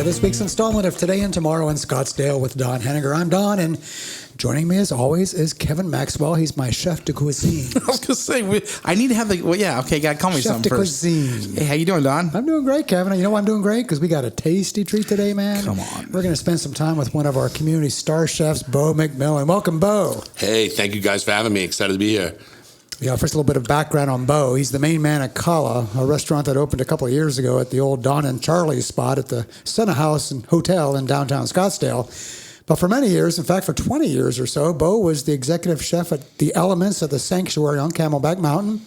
to this week's installment of Today and Tomorrow in Scottsdale with Don Henniger. I'm Don, and joining me as always is Kevin Maxwell. He's my chef de cuisine. I was going to say, I need to have the, gotta call me chef something de first. cuisine. Hey, how you doing, Don? I'm doing great, Kevin. You know why I'm doing great? Because we got a tasty treat today, man. Come on. We're going to spend some time with one of our community star chefs, Beau MacMillan. Welcome, Beau. Hey, thank you guys for having me. Excited to be here. Yeah, first a little bit of background on Beau. He's the main man at Cala, a restaurant that opened a couple of years ago at the old Don and Charlie's spot at the Senna House Hotel in downtown Scottsdale. But for many years, in fact, for 20 years or so, Beau was the executive chef at the Elements at the Sanctuary on Camelback Mountain.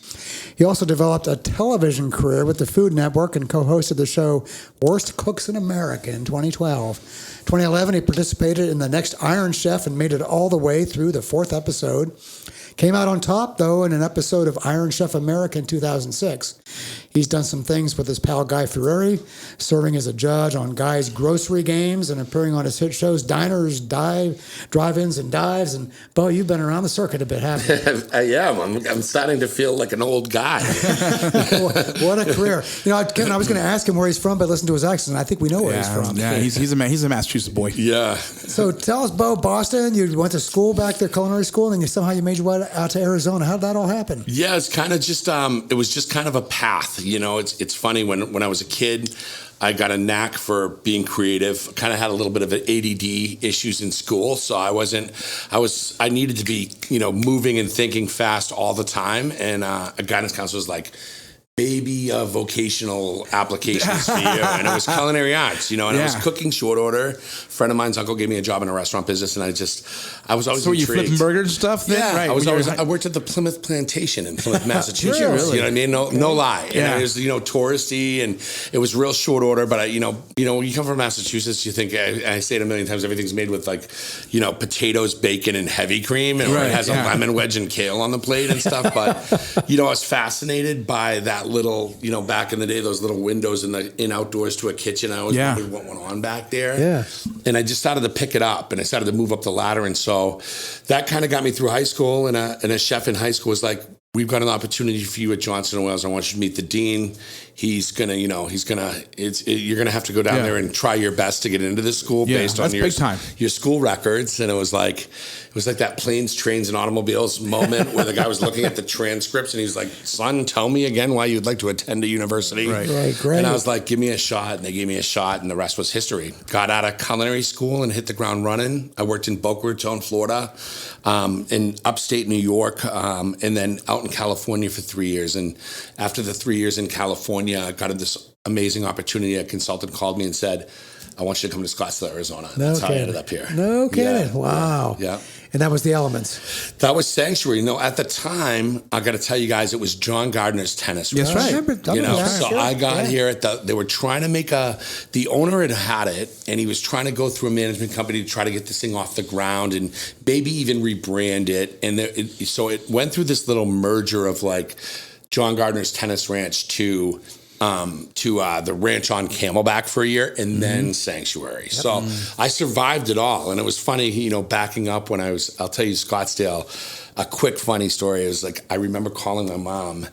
He also developed a television career with the Food Network and co-hosted the show Worst Cooks in America in 2012. 2011, he participated in The Next Iron Chef and made it all the way through the 4th episode. Came out on top, though, in an episode of Iron Chef America in 2006. He's done some things with his pal Guy Fieri, serving as a judge on Guy's grocery games and appearing on his hit shows Diners, Drive-Ins, and Dives. And, Beau, you've been around the circuit a bit, haven't you? I am. I'm starting to feel like an old guy. What a career. You know, Kevin, I was going to ask him where he's from, but listen to his accent. I think we know where he's from. Yeah, he's a Massachusetts boy. Yeah. So tell us, Beau, Boston, you went to school back there, culinary school, and then somehow you made your way out to Arizona. How did that all happen? Yeah, it's kind of just, it was just kind of a path. You know, it's funny, when I was a kid, I got a knack for being creative. Kind of had a little bit of ADD issues in school, so I needed to be, moving and thinking fast all the time. And a guidance counselor was like, baby vocational applications for you. And it was culinary arts, and I was cooking short order. A friend of mine's uncle gave me a job in a restaurant business, and I was always So intrigued. you flipping burgers and stuff then? Yeah, Right. I worked at the Plymouth Plantation in Plymouth, Massachusetts. Really? You know what I mean? No lie. Yeah. And it was, touristy, and it was real short order. But when you come from Massachusetts, you think, I say it a million times, everything's made with potatoes, bacon, and heavy cream, and it has a lemon wedge and kale on the plate and stuff. But I was fascinated by that little, back in the day, those little windows in outdoors to a kitchen. I always wondered what went on back there. Yeah. And I just started to pick it up, and I started to move up the ladder. And so that kind of got me through high school. And a chef in high school was like, we've got an opportunity for you at Johnson & Wales. I want you to meet the dean. He's gonna, you're gonna have to go down there and try your best to get into this school based on your school records. And it was like that planes, trains, and automobiles moment where the guy was looking at the transcripts and he was like, son, tell me again why you'd like to attend a university. Right, great. And I was like, give me a shot. And they gave me a shot, and the rest was history. Got out of culinary school and hit the ground running. I worked in Boca Raton, Florida, in upstate New York, and then out in California for 3 years. And after the 3 years in California, I got this amazing opportunity. A consultant called me and said, I want you to come to Scottsdale, Arizona. That's how I ended up here. No kidding. Yeah. Wow. Yeah. And that was the Elements. That was Sanctuary. At the time, I got to tell you guys, it was John Gardner's tennis. That's right. I got here they were trying to make the owner had it, and he was trying to go through a management company to try to get this thing off the ground and maybe even rebrand it. And so it went through this little merger of like John Gardner's Tennis Ranch to the ranch on Camelback for a year, and then Sanctuary. Yep. So I survived it all. And it was funny, backing up when I'll tell you Scottsdale, a quick funny story is like, I remember calling my mom,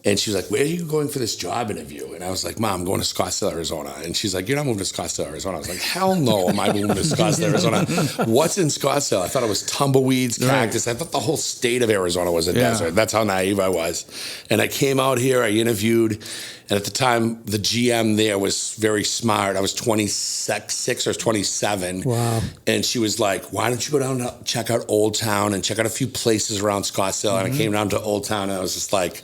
and she was like, where are you going for this job interview? And I was like, Mom, I'm going to Scottsdale, Arizona. And she's like, you're not moving to Scottsdale, Arizona. I was like, hell no, am I moving to Scottsdale, Arizona? What's in Scottsdale? I thought it was tumbleweeds, cactus. Right. I thought the whole state of Arizona was a desert. That's how naive I was. And I came out here, I interviewed, and at the time, the GM there was very smart. I was 26 or 27. Wow. And she was like, why don't you go down to check out Old Town and check out a few places around Scottsdale? And I came down to Old Town, and I was just like,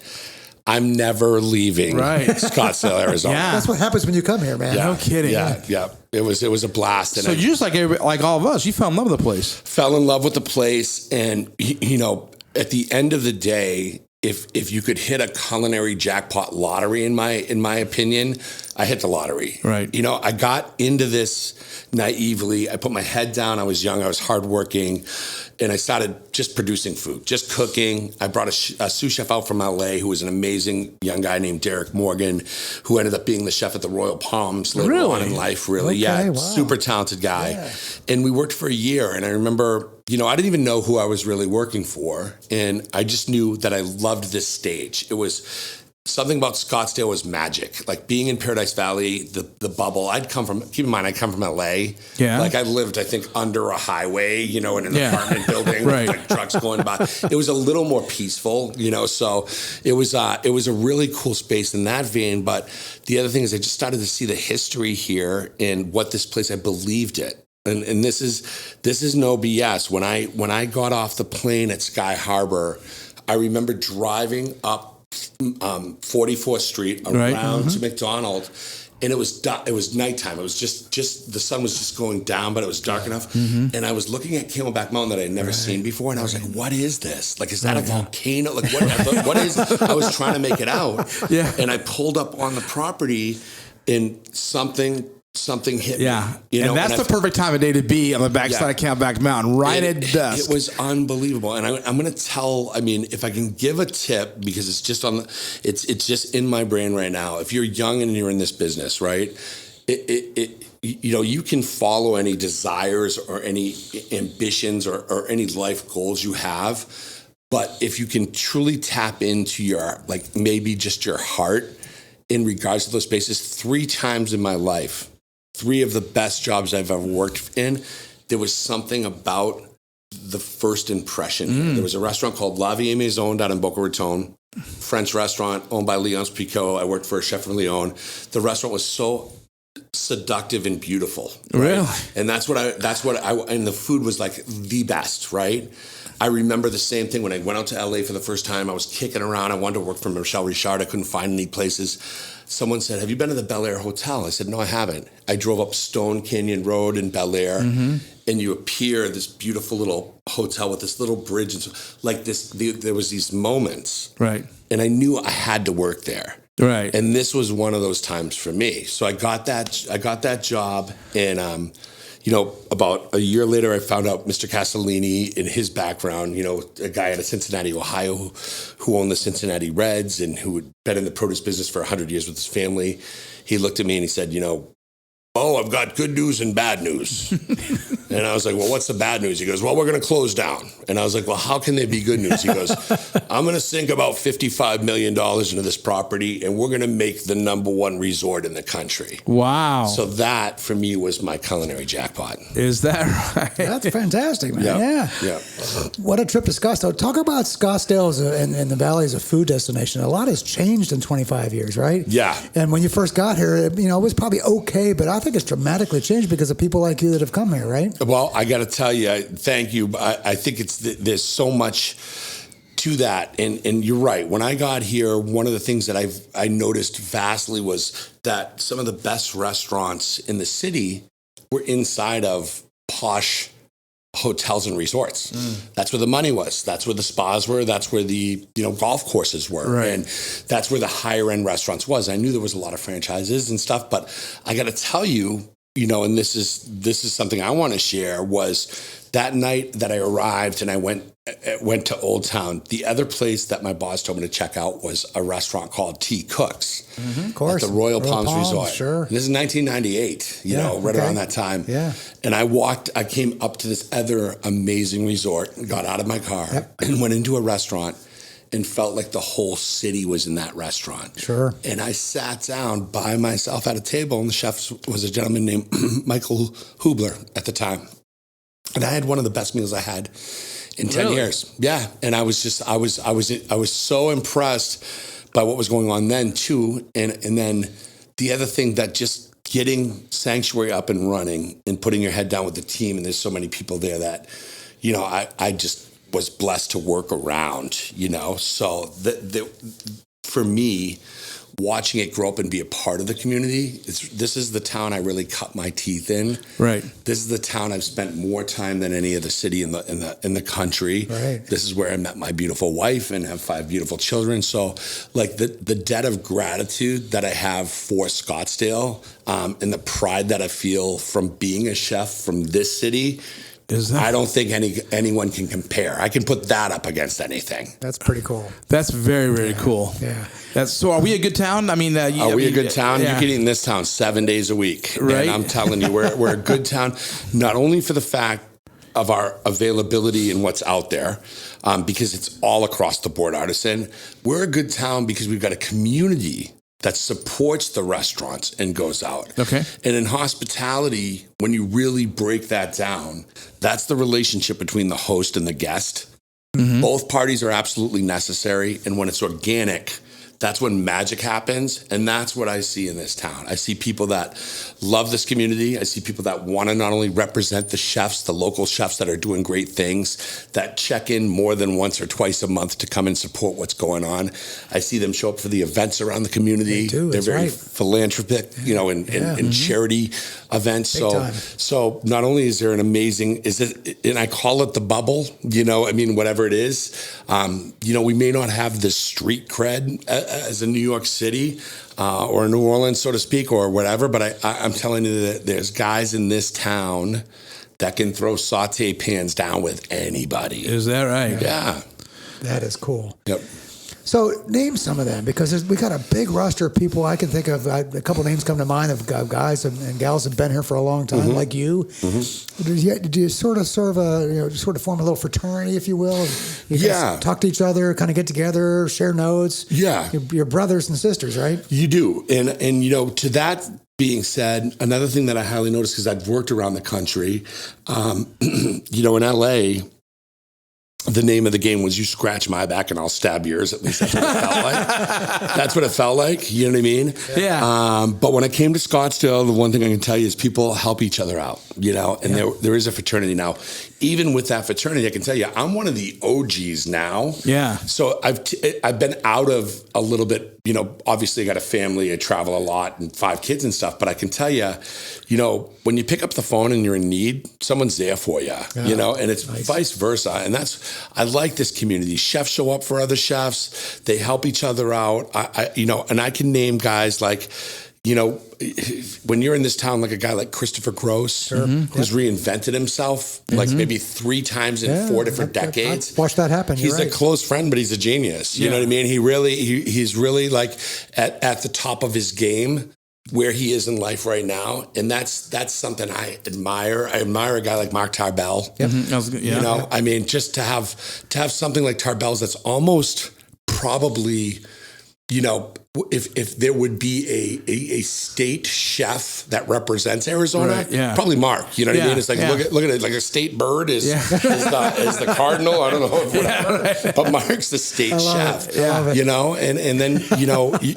I'm never leaving Scottsdale, Arizona. That's what happens when you come here, man. Yeah. No kidding. Yeah. It was a blast. And So you just like all of us, you fell in love with the place. Fell in love with the place. And, at the end of the day, if you could hit a culinary jackpot lottery, in my opinion, I hit the lottery. Right. I got into this naively. I put my head down. I was young. I was hardworking. And I started just producing food, just cooking. I brought a sous chef out from LA who was an amazing young guy named Derek Morgan, who ended up being the chef at the Royal Palms later on in life, really. Okay, wow. Super talented guy. Yeah. And we worked for a year. And I remember, I didn't even know who I was really working for. And I just knew that I loved this stage. It was something about Scottsdale was magic. Like being in Paradise Valley, the bubble. Keep in mind, I come from LA. Yeah. Like I lived, I think, under a highway, in an apartment building, Right. with like trucks going by. It was a little more peaceful, so it was a really cool space in that vein. But the other thing is I just started to see the history here and what this place, I believed it. And this is no BS. When I got off the plane at Sky Harbor, I remember driving up 44th Street around to McDonald's, and it was nighttime. It was just the sun was just going down, but it was dark enough. And I was looking at Camelback Mountain that I had never seen before, and I was like, "What is this? Like, is that a volcano? Like, what is?" I was trying to make it out. Yeah. And I pulled up on the property, and something hit me. And that's the perfect time of day to be on the backside of Camelback Mountain, right at dusk. It was unbelievable. And I'm going to tell, if I can give a tip, because it's just it's just in my brain right now. If you're young and you're in this business, right, you can follow any desires or any ambitions or any life goals you have. But if you can truly tap into your, maybe just your heart in regards to those spaces, 3 times in my life, 3 of the best jobs I've ever worked in, there was something about the first impression. There was a restaurant called La Vie Maison down in Boca Raton, French restaurant owned by Léonce Picot. I worked for a chef from Lyon. The restaurant was so seductive and beautiful. Right? Really? And and the food was like the best, right? I remember the same thing when I went out to LA for the first time. I was kicking around. I wanted to work for Michelle Richard. I couldn't find any places. Someone said, "Have you been to the Bel Air Hotel?" I said, "No, I haven't." I drove up Stone Canyon Road in Bel Air, and you appear this beautiful little hotel with this little bridge. And there was these moments. Right. And I knew I had to work there. Right. And this was one of those times for me. So I got that job, and about a year later, I found out Mr. Castellini in his background, a guy out of Cincinnati, Ohio, who owned the Cincinnati Reds and who had been in the produce business for 100 years with his family. He looked at me and he said, "Oh, I've got good news and bad news." And I was like, "Well, what's the bad news?" He goes, "Well, we're going to close down." And I was like, "Well, how can there be good news?" He goes, "I'm going to sink about $55 million into this property, and we're going to make the #1 resort in the country." Wow. So that, for me, was my culinary jackpot. Is that right? That's fantastic, man. Yeah. Yeah. What a trip to Scottsdale. Talk about Scottsdale and the Valley as a food destination. A lot has changed in 25 years, right? Yeah. And when you first got here, it was probably okay, but I think it's dramatically changed because of people like you that have come here, right? Well, I got to tell you, thank you. I think there's so much to that, and you're right. When I got here, one of the things that I noticed vastly was that some of the best restaurants in the city were inside of posh hotels and resorts. That's where the money was. That's where the spas were. That's where the golf courses were, right. And that's where the higher end restaurants was. I knew there was a lot of franchises and stuff, but I got to tell you, and this is something I want to share, was that night that I arrived and I went to Old Town. The other place that my boss told me to check out was a restaurant called T. Cook's, of course, at the Royal Palms Resort. Sure, this is 1998. Right around that time. Yeah, and I came up to this other amazing resort, got out of my car, and went into a restaurant. And felt like the whole city was in that restaurant. Sure. And I sat down by myself at a table, and the chef was a gentleman named Michael Hubler at the time. And I had one of the best meals I had in 10 years. Yeah. And I was so impressed by what was going on then too. And then the other thing, that just getting Sanctuary up and running and putting your head down with the team, and there's so many people there that, I just was blessed to work around, So for me, watching it grow up and be a part of the community, this is the town I really cut my teeth in. Right. This is the town I've spent more time than any other city in the country. Right. This is where I met my beautiful wife and have 5 beautiful children. So, the debt of gratitude that I have for Scottsdale, and the pride that I feel from being a chef from this city, I don't think anyone can compare. I can put that up against anything. That's pretty cool. That's very, very cool. Yeah. So are we a good town? I mean, are we a good town? Yeah. You can eat in this town 7 days a week. Right. And I'm telling you, we're a good town, not only for the fact of our availability and what's out there, because it's all across the board artisan. We're a good town because we've got a community that supports the restaurants and goes out. Okay. And in hospitality, when you really break that down, that's the relationship between the host and the guest. Mm-hmm. Both parties are absolutely necessary. And when it's organic, that's when magic happens. And that's what I see in this town. I see people that love this community. I see people that want to not only represent the chefs, the local chefs that are doing great things, that check in more than once or twice a month to come and support what's going on. I see them show up for the events around the community. They're very philanthropic, and charity events. Big time. So not only is there an amazing, and I call it the bubble, whatever it is, we may not have the street cred as in New York City or New Orleans, so to speak, or whatever. But I'm telling you that there's guys in this town that can throw saute pans down with anybody. Is that right? Yeah. That is cool. Yep. So name some of them, because we got a big roster of people. I can think of a couple names come to mind of guys and gals that have been here for a long time, like you. Mm-hmm. Did you sort of serve sort of form a little fraternity, if you will? You guys talk to each other, kind of get together, share notes. Yeah. You're brothers and sisters, right? You do. And to that being said, another thing that I highly noticed, because I've worked around the country, in LA, the name of the game was you scratch my back and I'll stab yours. At least that's what it felt like. That's what it felt like. You know what I mean? Yeah. But when I came to Scottsdale, the one thing I can tell you is people help each other out, and there is a fraternity now. Even with that fraternity, I can tell you, I'm one of the OGs now. Yeah. So I've been out of a little bit, obviously I got a family, I travel a lot and 5 kids and stuff, but I can tell you, when you pick up the phone and you're in need, someone's there for you, and it's vice versa. And I like this community. Chefs show up for other chefs. They help each other out. And I can name guys like, when you're in this town, like a guy like Christopher Gross, who's reinvented himself like maybe 3 times in 4 different decades. I've watched that happen. He's a close friend, but he's a genius. You know what I mean? He's really like at the top of his game where he is in life right now. And that's something I admire. I admire a guy like Mark Tarbell. Yep. I mean, just to have something like Tarbell's that's almost probably, if there would be a state chef that represents Arizona, probably Mark. You know what I mean? It's like look at it, like a state bird is the cardinal. I don't know, but Mark's the state chef. And then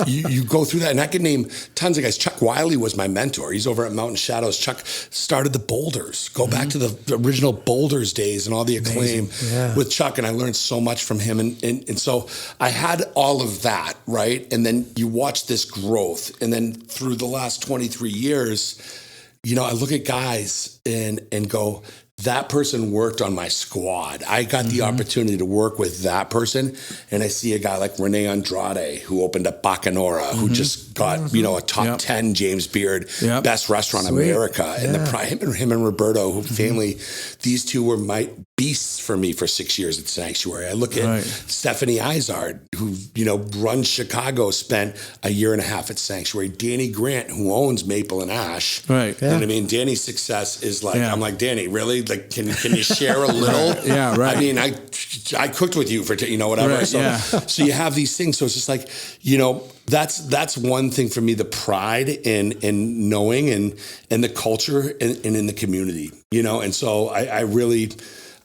you go through that, and I could name tons of guys. Chuck Wiley was my mentor. He's over at Mountain Shadows. Chuck started the Boulders. Go back to the original Boulders days and all the acclaim with Chuck, and I learned so much from him. And so I had all of that, right? And then you watch this growth. And then through the last 23 years, I look at guys and go, that person worked on my squad. I got the opportunity to work with that person. And I see a guy like Rene Andrade, who opened up Bacanora, who just got, a top 10 James Beard best restaurant in America. And him and Roberto, who family, these two were my beasts for me for 6 years at Sanctuary. I look at Stephanie Izard, who, runs Chicago, spent a year and a half at Sanctuary. Danny Grant, who owns Maple and Ash. Right. You know what I mean? Danny's success is like, I'm like, Danny, really? Like, can you share a little? I mean, I cooked with you for, whatever. Right, so you have these things. So it's just like, that's one thing for me, the pride in knowing and the culture and in the community, and so I really,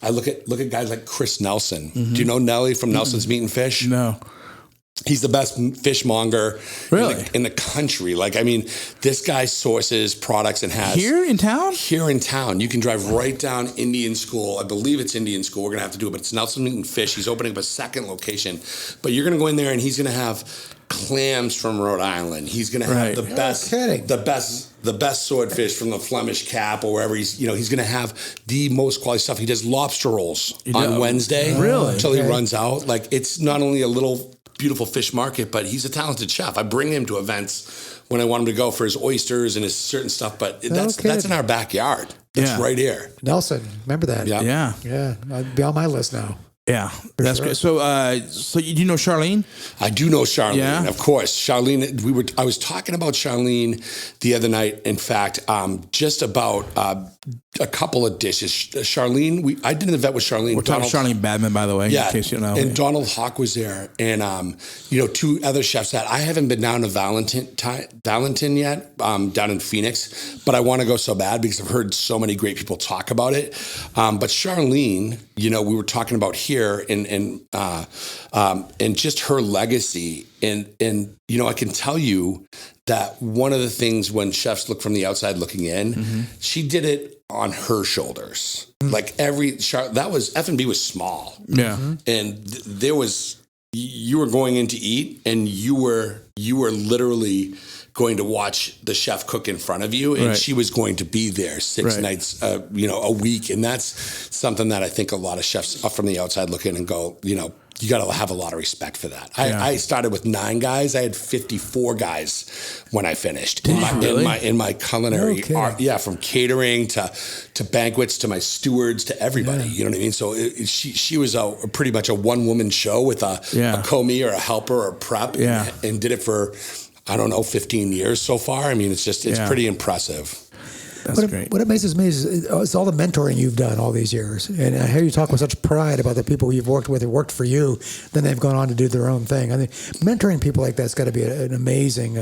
I look at guys like Chris Nelson. Do you know Nelly from Nelson's Meat and Fish? No. He's the best fishmonger in the country. Like, I mean, this guy sources products and has... Here in town? Here in town. You can drive right down Indian School. I believe it's Indian School. We're going to have to do it, but it's Nelson Meat and Fish. He's opening up a second location. But you're going to go in there and he's going to have clams from Rhode Island. He's going to have the best swordfish from the Flemish Cap or wherever he's going to have the most quality stuff. He does lobster rolls on Wednesday. Really? Until he runs out. Like, it's not only a little beautiful fish market, but he's a talented chef. I bring him to events when I want him to go for his oysters and his certain stuff, but that's in our backyard. That's right here. Nelson, remember that? Yeah. I'd be on my list now. Yeah, that's great. So, so you know Charlene? I do know Charlene, of course. Charlene, I was talking about Charlene the other night. In fact, just about a couple of dishes. Charlene, I did an event with Charlene. We're talking Charlene Badman, by the way. Yeah, in case you know. And Donald Hawk was there, and two other chefs that I haven't been down to Valentin yet, down in Phoenix, but I want to go so bad because I've heard so many great people talk about it. But Charlene, we were talking about here, and just her legacy, and I can tell you that one of the things when chefs look from the outside looking in, she did it on her shoulders. Like that was F&B was small. Yeah. And there was, you were going in to eat and you were literally going to watch the chef cook in front of you, and she was going to be there 6 nights, a week. And that's something that I think a lot of chefs from the outside look in and go, you got to have a lot of respect for that. I started with 9 guys. I had 54 guys when I finished in my culinary art. Yeah, from catering to banquets to my stewards to everybody. You know what I mean? So she was pretty much a one-woman show with a commis or a helper or a prep, and did it for 15 years so far. I mean, it's pretty impressive. That's great. What amazes me is all the mentoring you've done all these years. And I hear you talk with such pride about the people you've worked with who worked for you, then they've gone on to do their own thing. I think mentoring people like that's got to be an amazing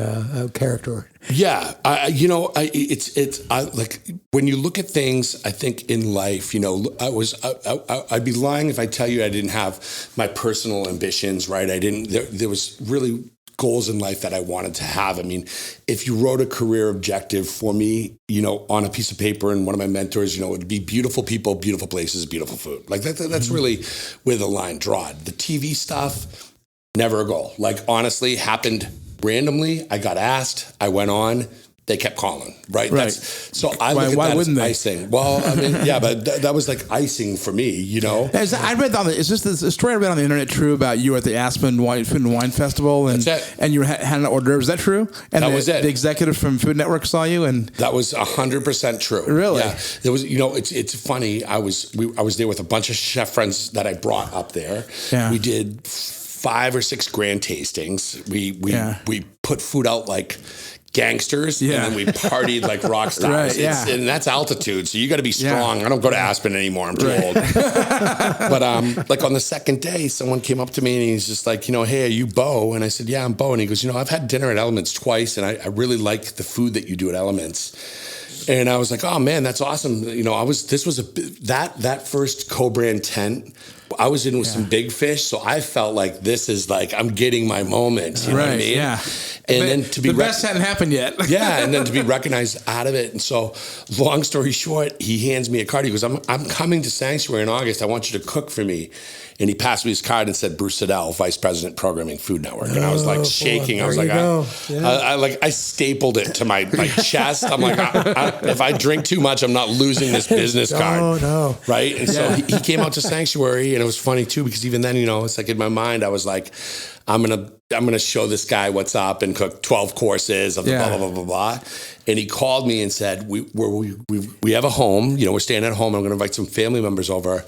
character. Yeah. It's like when you look at things, I think in life, I'd be lying if I tell you I didn't have my personal ambitions, right? There was really goals in life that I wanted to have. I mean, if you wrote a career objective for me, on a piece of paper, and one of my mentors, it would be beautiful people, beautiful places, beautiful food. Like that's really where the line drawn. The TV stuff, never a goal. Like honestly, happened randomly. I got asked, I went on. They kept calling, right? So I look at that as icing. Well, I mean, yeah, but that was like icing for me, I read is this the story I read on the internet true about you at the Aspen Food and Wine Festival, and you were handing out hors d'oeuvres? Is that true? And that was it. The executive from Food Network saw you, and that was 100% true. Really? Yeah. There was, it's funny. I was there with a bunch of chef friends that I brought up there. Yeah. We did 5 or 6 grand tastings. We put food out like gangsters, and then we partied like rock stars. And that's altitude, so you got to be strong. I don't go to Aspen anymore. I'm too old. But like on the second day, someone came up to me and he's just like, hey, are you Beau? And I said, yeah, I'm Beau. And he goes, I've had dinner at Elements twice, and I really like the food that you do at Elements. And I was like, oh man, that's awesome. That first co-brand tent, I was in with some big fish, so I felt like this is like I'm getting my moment. You know what I mean? Yeah. And then to be the best hadn't happened yet. And then to be recognized out of it. And so, long story short, he hands me a card. He goes, I'm coming to Sanctuary in August. I want you to cook for me. And he passed me his card and said, Bruce Siddell, Vice President Programming, Food Network. And I was like shaking. I was like, I stapled it to my chest. I'm like, if I drink too much, I'm not losing this business card. Oh, no. Right? And so he came out to Sanctuary, and it was funny too, because even then, it's like in my mind, I was like, I'm gonna show this guy what's up and cook 12 courses of the blah, blah, blah, blah, blah. And he called me and said, we have a home, we're staying at home. I'm going to invite some family members over.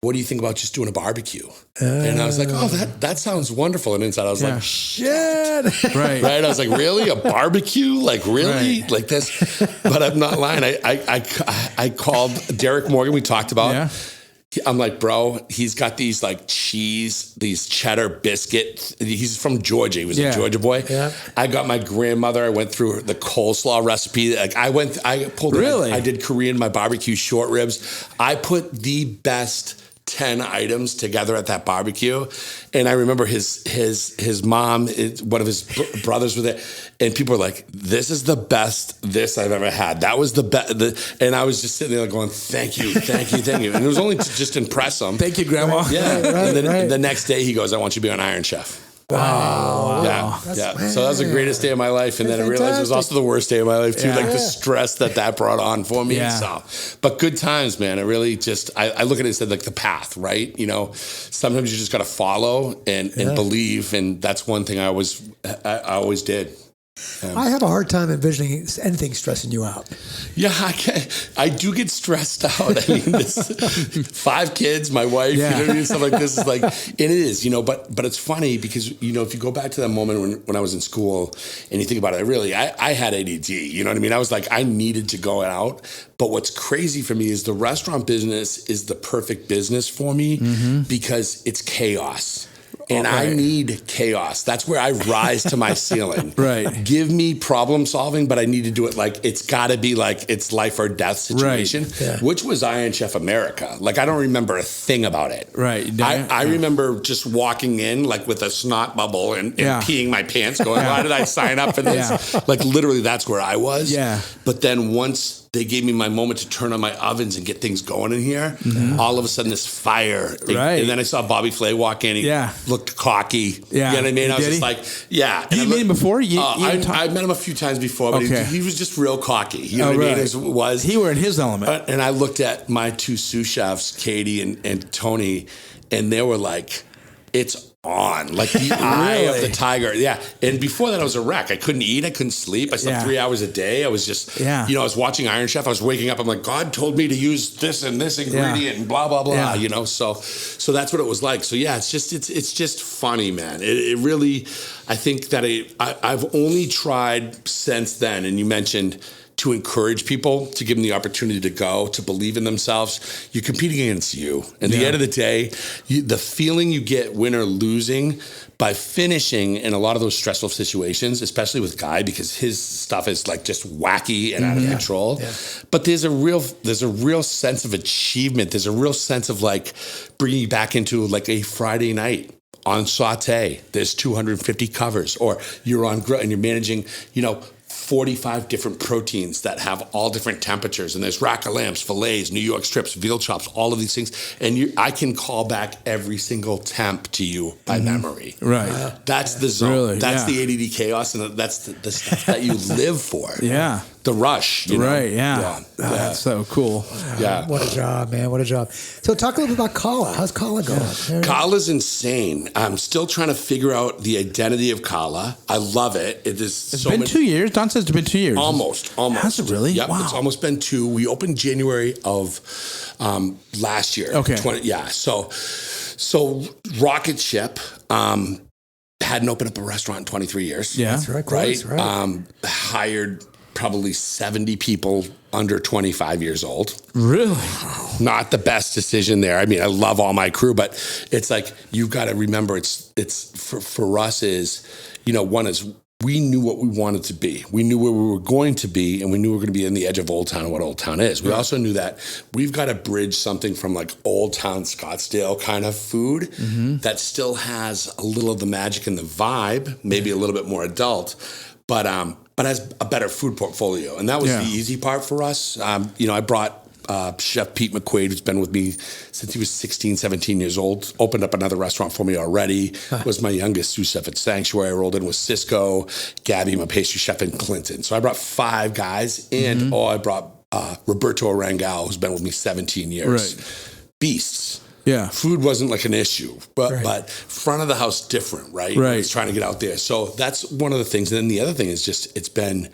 What do you think about just doing a barbecue? And I was like, oh, that sounds wonderful. And inside I was like, shit. Right. I was like, really? A barbecue? Like, really? Like this? But I'm not lying. I called Derek Morgan. We talked about. Yeah. I'm like, bro, he's got these like these cheddar biscuits. He's from Georgia. He was a Georgia boy. Yeah. I got my grandmother. I went through the coleslaw recipe. Like I pulled it. Really? I did Korean, my barbecue short ribs. I put the best 10 items together at that barbecue. And I remember his mom, one of his brothers were there, and people were like, this is the best I've ever had. That was the best. And I was just sitting there going, thank you. And it was only to just impress him. Thank you, Grandma. Yeah. And then the next day he goes, I want you to be on Iron Chef. Wow. Yeah. So that was the greatest day of my life. And then I realized it was also the worst day of my life too. Like the stress that brought on for me. Yeah. So, but good times, man. I really just, I look at it and said like the path, right? Sometimes you just got to follow and believe. And that's one thing I always did. I have a hard time envisioning anything stressing you out. Yeah, I do get stressed out. I mean, 5 kids, my wife, you know what I mean? Stuff like this is like, and it is, but it's funny because, if you go back to that moment when I was in school and you think about it, I had ADD, you know what I mean? I was like, I needed to go out. But what's crazy for me is the restaurant business is the perfect business for me because it's chaos. And I need chaos. That's where I rise to my ceiling. Right. Give me problem solving, but I need to do it like it's got to be like it's life or death situation, which was Iron Chef America. Like I don't remember a thing about it. Right. I remember just walking in like with a snot bubble and peeing my pants going, why did I sign up for this? Like literally that's where I was. Yeah. But then once they gave me my moment to turn on my ovens and get things going in here, all of a sudden this fire. And then I saw Bobby Flay walk in. He looked cocky. Yeah. You know what I mean? I was just like, Did you meet him before? I met him a few times before, but he was just real cocky. You know what I mean? He were in his element. And I looked at my 2 sous chefs, Katie and Tony, and they were like, it's on, like the eye of the tiger. Yeah. And before that I was a wreck. I couldn't eat, I couldn't sleep. I slept 3 hours a day. I was just I was watching Iron Chef. I was waking up, I'm like, God told me to use this and this ingredient and blah blah blah, so that's what it was like. So it's just funny, man. It really, I think that I've only tried since then, and you mentioned to encourage people, to give them the opportunity to go, to believe in themselves. You're competing against you. At the end of the day, the feeling you get win or losing by finishing in a lot of those stressful situations, especially with Guy, because his stuff is like just wacky and out of control. Yeah. But there's a real sense of achievement. There's a real sense of like bringing you back into like a Friday night. On saute, there's 250 covers, or you're on grill and you're managing, 45 different proteins that have all different temperatures, and there's rack of lambs, fillets, New York strips, veal chops, all of these things, and I can call back every single temp to you by memory. Right. That's the zone. Really? That's the ADD chaos, and that's the stuff that you live for. Yeah. The rush. Right. Yeah. That's so cool. Yeah. What a job, man. What a job. So talk a little bit about Cala. How's Cala going? Cala's insane. I'm still trying to figure out the identity of Cala. I love it. It's been 2 years. Don says it's been 2 years. Almost. Has it really? Yep. Wow. It's almost been 2. We opened January of last year. Okay. So Rocket Ship hadn't opened up a restaurant in 23 years. Yeah. That's right. Hired probably 70 people under 25 years old. Really? Not the best decision there. I mean, I love all my crew, but it's like, you've got to remember it's for us is, one is we knew what we wanted to be. We knew where we were going to be, and we knew we were going to be in the edge of Old Town and what Old Town is. We also knew that we've got to bridge something from like Old Town Scottsdale kind of food that still has a little of the magic and the vibe, maybe a little bit more adult, but has a better food portfolio. And that was the easy part for us. I brought Chef Pete McQuaid, who's been with me since he was 16, 17 years old, opened up another restaurant for me already, was my youngest sous chef at Sanctuary. I rolled in with Cisco, Gabby, my pastry chef, and Clinton. So I brought 5 guys, and I brought Roberto Arangao, who's been with me 17 years. Right. Beasts. Yeah. Food wasn't like an issue, but front of the house different, right? Right. It's trying to get out there. So that's one of the things. And then the other thing is just it's been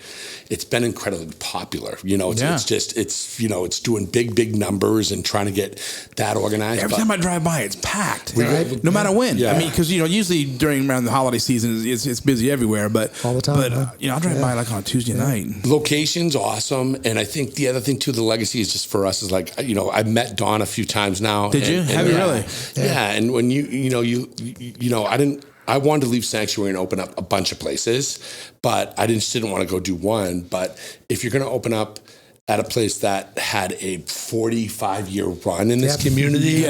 incredibly popular. It's doing big numbers and trying to get that organized. Every time I drive by, it's packed. No matter when. Yeah. I mean, because usually around the holiday season, it's busy everywhere. But all the time. But I'll drive by like on a Tuesday night. Location's awesome, and I think the other thing too, the legacy is just for us is like I've met Dawn a few times now. Did you? Have you really? Yeah, and when I wanted to leave Sanctuary and open up a bunch of places, but I just didn't want to go do one. But if you're going to open up at a place that had a 45-year run in this community,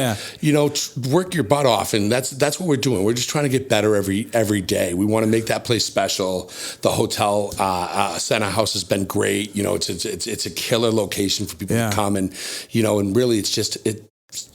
work your butt off, and that's what we're doing. We're just trying to get better every day. We want to make that place special. The hotel, Senna House, has been great. It's a killer location for people to come, and really it's just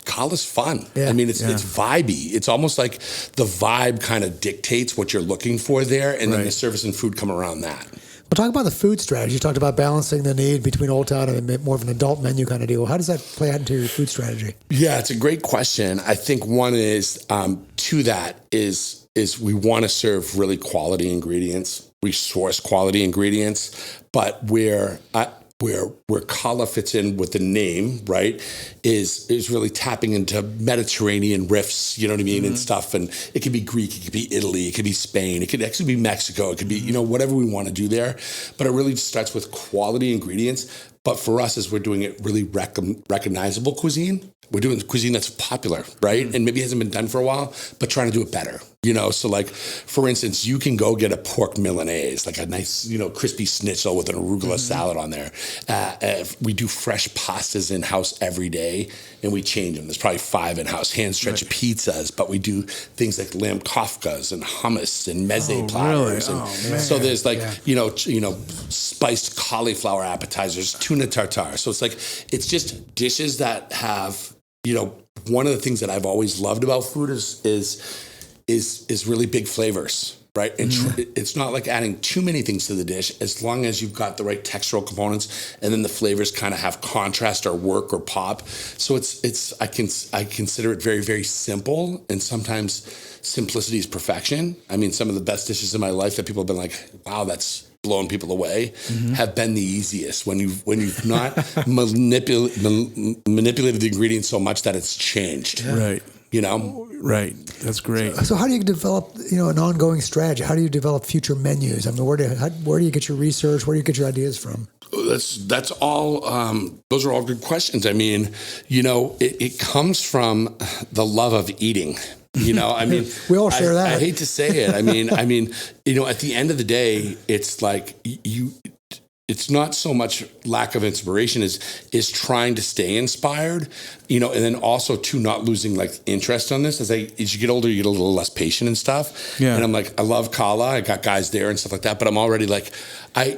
Cala's fun. Yeah. I mean, it's vibey. It's almost like the vibe kind of dictates what you're looking for there, and then the service and food come around that. Well, talk about the food strategy. You talked about balancing the need between Old Town and more of an adult menu kind of deal. How does that play out into your food strategy? Yeah, it's a great question. I think one is to that is we want to serve really quality ingredients. we source quality ingredients, but where Cala fits in with the name, right, is really tapping into Mediterranean riffs, you know what I mean, and stuff. And it could be Greek, it could be Italy, it could be Spain, it could actually be Mexico, it could be, you know, whatever we want to do there. But it really just starts with quality ingredients. But for us, as we're doing it really recognizable cuisine, we're doing cuisine that's popular, right? And maybe hasn't been done for a while, but trying to do it better, you know? So like, for instance, you can go get a pork Milanese, like a nice, you know, crispy schnitzel with an arugula salad on there. We do fresh pastas in-house every day, and we change them. There's probably 5 in-house hand-stretched pizzas, but we do things like lamb kafkas and hummus and meze platters. Really? And so there's like, you know, spiced cauliflower appetizers, tuna tartare. So it's like, it's just dishes that have, you know, one of the things that I've always loved about food is really big flavors, right? And it's not like adding too many things to the dish, as long as you've got the right textural components, and then the flavors kind of have contrast or work or pop. So I consider it very, very simple, and sometimes simplicity is perfection. I mean, some of the best dishes in my life that people have been like, wow, that's blowing people away, have been the easiest when you've not manipulated the ingredients so much that it's changed. Right. You know? Right. That's great. So how do you develop, you know, an ongoing strategy? How do you develop future menus? I mean, where do you get your research? Where do you get your ideas from? That's all. Those are all good questions. I mean, you know, it comes from the love of eating. You know, I mean, we all share that. I hate to say it. I mean, you know, at the end of the day, it's like it's not so much lack of inspiration is trying to stay inspired, you know, and then also too not losing like interest on this. As you get older, you get a little less patient and stuff. Yeah. And I'm like, I love Cala. I got guys there and stuff like that, but I'm already like,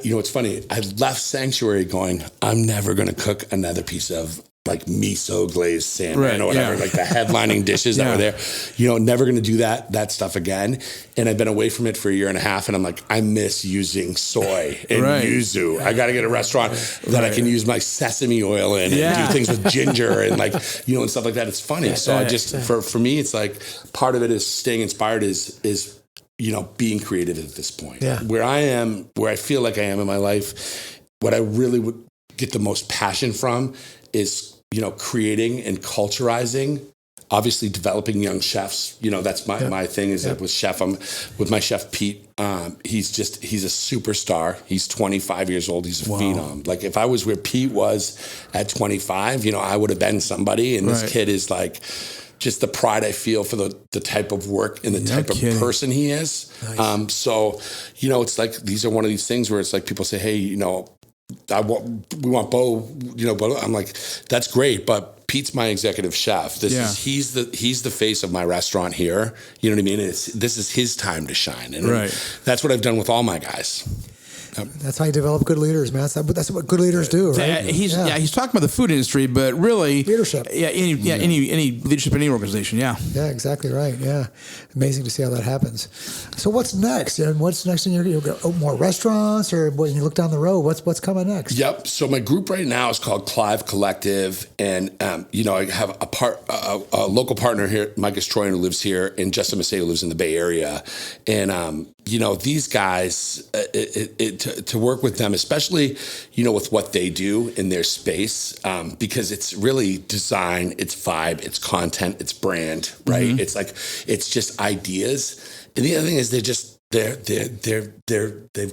you know, it's funny. I left Sanctuary going, I'm never going to cook another piece of like miso glazed salmon or whatever, like the headlining dishes that were there, you know, never going to do that stuff again. And I've been away from it for a year and a half, and I'm like, I miss using soy and yuzu. I got to get a restaurant that I can use my sesame oil in and do things with ginger and like, you know, and stuff like that. It's funny. So I just, for me, it's like part of it is staying inspired is, you know, being creative at this point. Where I feel like I am in my life, what I really would get the most passion from is, you know, creating and culturizing, obviously developing young chefs. You know, that's my thing is that with my chef, Pete, he's a superstar. He's 25 years old. He's a phenom. Like if I was where Pete was at 25, you know, I would have been somebody. And this kid is like, just the pride I feel for the type of work and the type of person he is. Nice. So, you know, it's like, these are one of these things where it's like people say, hey, you know, we want Beau, you know, but I'm like, that's great, but Pete's my executive chef. He's the face of my restaurant here. You know what I mean? This is his time to shine. And that's what I've done with all my guys. That's how you develop good leaders, man. That's what good leaders do, right? He's talking about the food industry, but really leadership. Any leadership in any organization. Yeah, exactly right. Yeah, amazing to see how that happens. So what's next? And what's next in you'll go more restaurants, or when you look down the road, what's coming next? Yep. So my group right now is called Clive Collective, and you know, I have a local partner here, Mike Estroyan, who lives here, and Justin Macedo, who lives in the Bay Area, and you know, these guys, to work with them, especially, you know, with what they do in their space, because it's really design, it's vibe, it's content, it's brand, right? Mm-hmm. It's like, it's just ideas. And the other thing is they've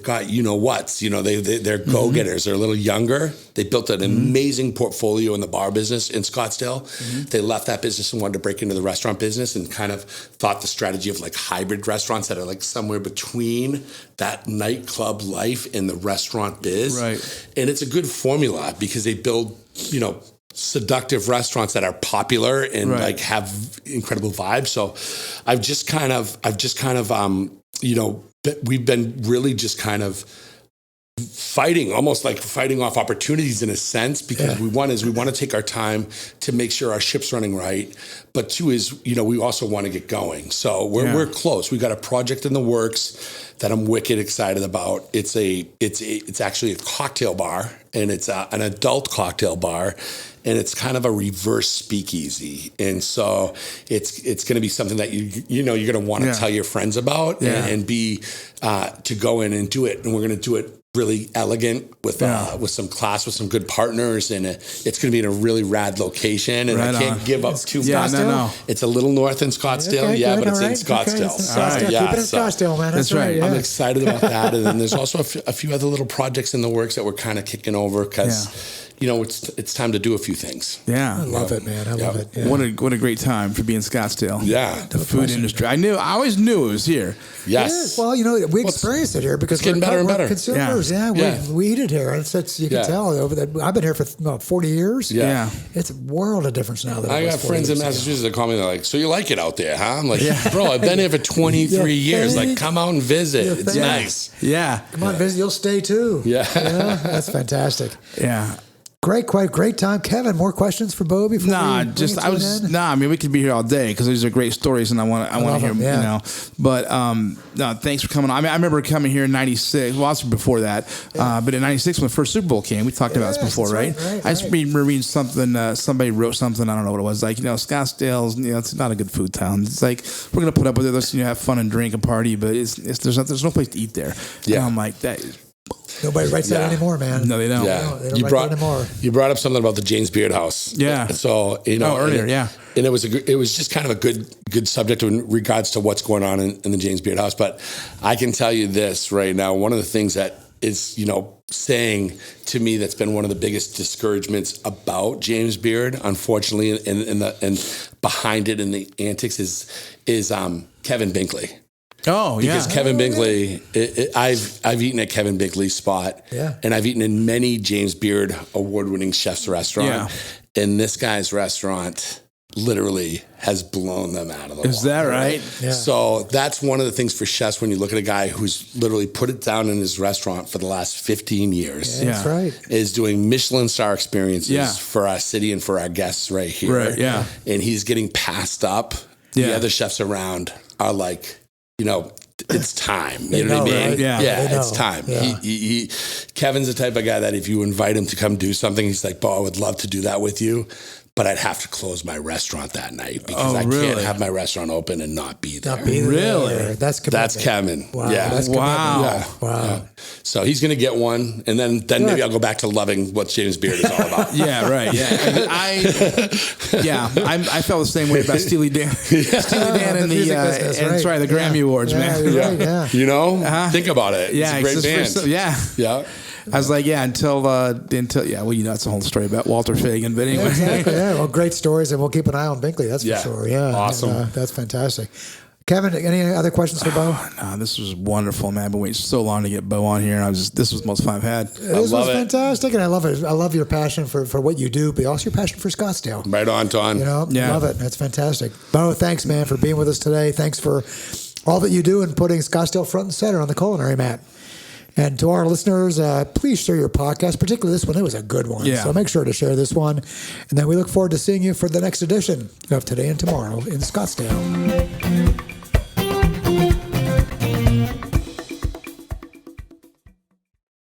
got, you know what's, you know, they're go-getters. They're a little younger. They built an amazing portfolio in the bar business in Scottsdale. They left that business and wanted to break into the restaurant business, and kind of thought the strategy of like hybrid restaurants that are like somewhere between that nightclub life and the restaurant biz. Right. And it's a good formula because they build, you know, seductive restaurants that are popular and like have incredible vibes. So I've just kind of you know, we've been really just kind of fighting off opportunities in a sense, because we want to take our time to make sure our ship's running right. But two is, you know, we also want to get going. So we're close. We got a project in the works that I'm wicked excited about. It's actually a cocktail bar, and it's an adult cocktail bar. and it's kind of a reverse speakeasy. And so it's going to be something that you're going to want to tell your friends about and be to go in and do it. And we're going to do it really elegant with some class, with some good partners, and it's going to be in a really rad location. And I can't give up too much. No. It's a little north in Scottsdale, but it's in Scottsdale. Okay, Keep it in Scottsdale, man. That's right. I'm excited about that. And then there's also a few other little projects in the works that we're kind of kicking over because. It's time to do a few things. Yeah. I love it, man. I love it. Yeah. What a great time for being Scottsdale. Yeah. The food industry. I always knew it was here. Yes. Well, we experience it here because it's getting better and better. Consumers, we eat it here. You can tell over that. I've been here for 40 years. Yeah. It's a world of difference now. I got friends in Massachusetts that call me. They're like, "So you like it out there, huh?" I'm like, "Bro, I've been here for 23 years. Like, come out and visit. It's nice." Yeah. Come on, visit. You'll stay too. Yeah. That's fantastic. Yeah. Great time. Kevin, more questions for Beau before I mean, we could be here all day because these are great stories, and I want to hear them. But thanks for coming on. I mean, I remember coming here in '96. Well, also before that, but in '96 when the first Super Bowl came, we talked about this before, right? I just remember reading something. Somebody wrote something. I don't know what it was. Like, Scottsdale's, it's not a good food town. It's like we're gonna put up with it. Let's have fun and drink and party, but there's no place to eat there. Yeah, and I'm like that. Nobody writes that anymore, man. No, they don't. Yeah. They don't write that anymore. You brought up something about the James Beard House. Yeah. So earlier, and it was just kind of a good subject in regards to what's going on in the James Beard House. But I can tell you this right now. One of the things that is saying to me that's been one of the biggest discouragements about James Beard, unfortunately, and behind it in the antics is Kevin Binkley. Oh, yeah. Because Kevin Binkley, I've eaten at Kevin Binkley's spot, and I've eaten in many James Beard award-winning chefs' restaurant, and this guy's restaurant literally has blown them out of the water. Is that right? Yeah. So that's one of the things for chefs when you look at a guy who's literally put it down in his restaurant for the last 15 years. Yeah, that's right. Is doing Michelin star experiences for our city and for our guests right here. Right, yeah. And he's getting passed up. The other chefs around are like, it's time. You know what I mean? Right? Yeah, it's time. Yeah. He Kevin's the type of guy that if you invite him to come do something, he's like, "Beau, I would love to do that with you, but I'd have to close my restaurant that night because I can't have my restaurant open and not be there." Really? That's Kevin. Wow. Yeah. That's wow. Wow. So he's going to get one, and then maybe I'll go back to loving what James Beard is all about. Yeah, right. Yeah, I felt the same way about Steely Dan. Steely Dan and the Grammy Awards, man. Right, think about it. Yeah, it's a great band. Yeah. I was like, until that's a whole story about Walter Fagan. But anyway, exactly. Yeah, well, great stories, and we'll keep an eye on Binkley. That's for sure. Yeah, awesome. And, that's fantastic. Kevin, any other questions for Beau? No, this was wonderful, man. I've been waiting so long to get Beau on here, and this was the most fun I've had. This was fantastic, and I love it. I love your passion for what you do, but also your passion for Scottsdale. Right on, Ton. Love it. That's fantastic. Beau, thanks, man, for being with us today. Thanks for all that you do and putting Scottsdale front and center on the culinary map. And to our listeners, please share your podcast, particularly this one. It was a good one. Yeah. So make sure to share this one. And then we look forward to seeing you for the next edition of Today and Tomorrow in Scottsdale.